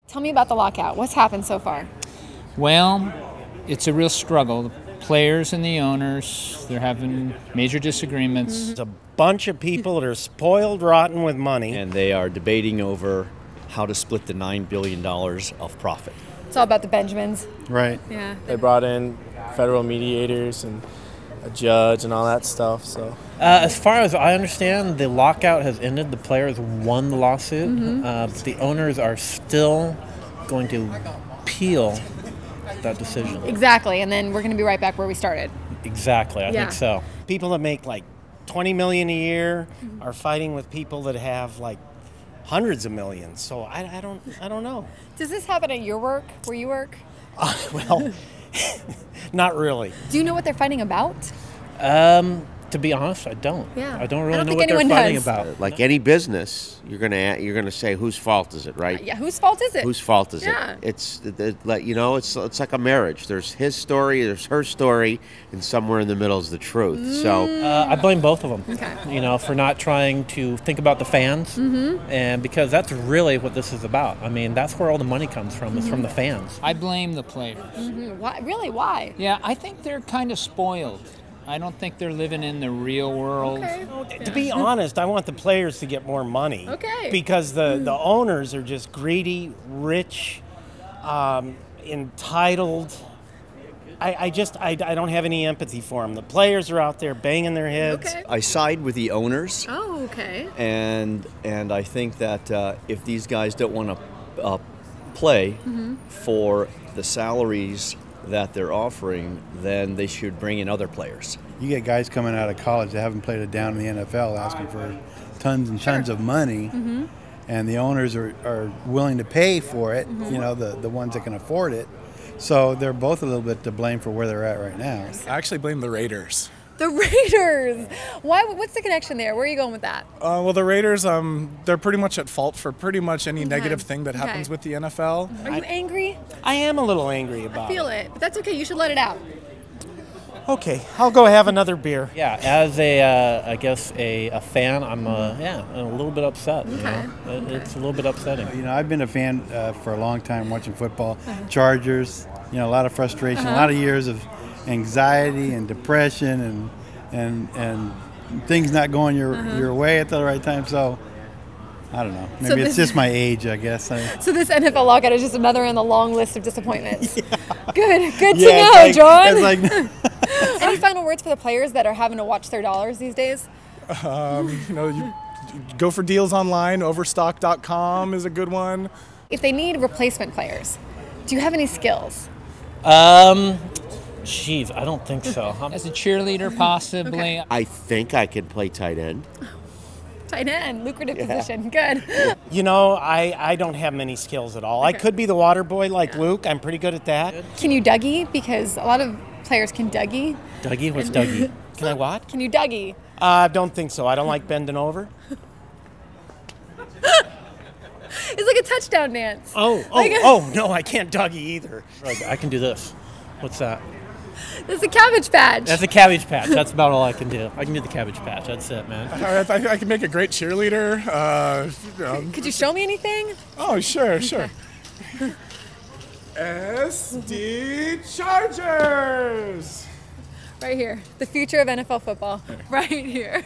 Tell me about the lockout. What's happened so far? Well, it's a real struggle. The players and the owners, they're having major disagreements. It's a bunch of people that are spoiled rotten with money. And they are debating over how to split the $9 billion of profit. It's all about the Benjamins. Right. Yeah. They brought in federal mediators and a judge and all that stuff. So, As far as I understand, the lockout has ended. The players won the lawsuit. But the owners are still going to appeal that decision. Exactly. And then we're going to be right back where we started. Exactly. I think so. People that make like $20 million a year are fighting with people that have like hundreds of millions. So I don't know. Does this happen at your work, where you work? Well, not really. Do you know what they're fighting about? To be honest, I don't. Yeah. I don't really I don't know think what they're anyone fighting does. about. Like any business, you're gonna say whose fault is it, right? Yeah, whose fault is it? Whose fault is Yeah. it? It's like it's like a marriage. There's his story, there's her story, and somewhere in the middle is the truth. So I blame both of them. Okay. You know, for not trying to think about the fans, and because that's really what this is about. I mean, that's where all the money comes from. Is from the fans. I blame the players. Why? Really? Why? Yeah, I think they're kind of spoiled. I don't think they're living in the real world. Okay. To be honest, I want the players to get more money. Okay. Because the owners are just greedy, rich, entitled. I don't have any empathy for them. The players are out there banging their heads. Okay. I side with the owners, Oh, okay. and I think that if these guys don't want to play for the salaries that they're offering, then they should bring in other players. You get guys coming out of college that haven't played it down in the NFL asking for tons and tons of money, and the owners are willing to pay for it, you know, the ones that can afford it. So they're both a little bit to blame for where they're at right now. I actually blame the Raiders. The Raiders. Why? What's the connection there? Where are you going with that? Well, the Raiders, they're pretty much at fault for pretty much any negative thing that happens with the NFL. Are you angry? I am a little angry about I feel it, but that's okay. You should let it out. Okay, I'll go have another beer. Yeah, as I guess a fan, I'm a little bit upset. You know? It's a little bit upsetting. You know, I've been a fan for a long time watching football. Chargers, you know, a lot of frustration, a lot of years of anxiety and depression and things not going your way at the right time. So I don't know. Maybe it's just my age, I guess. So this NFL lockout is just another in the long list of disappointments. Good to Yeah, know, it's John. like Any final words for the players that are having to watch their dollars these days? You go for deals online. Overstock.com is a good one. If they need replacement players, do you have any skills? Jeez, I don't think so. As a cheerleader, possibly. I think I could play tight end. Tight end, lucrative position. Good. You know, I don't have many skills at all. I could be the water boy like Luke. I'm pretty good at that. Can you Dougie? Because a lot of players can Dougie. Dougie? What's Dougie? Can I what? Can you Dougie? Don't think so. I don't like bending over. It's like a touchdown dance. Oh, no, I can't Dougie either. I can do this. What's that? That's a Cabbage Patch. That's a Cabbage Patch. That's about all I can do. I can do the Cabbage Patch. That's it, man. I can make a great cheerleader. Could you show me anything? Oh, sure. SD Chargers! Right here. The future of NFL football. Right here.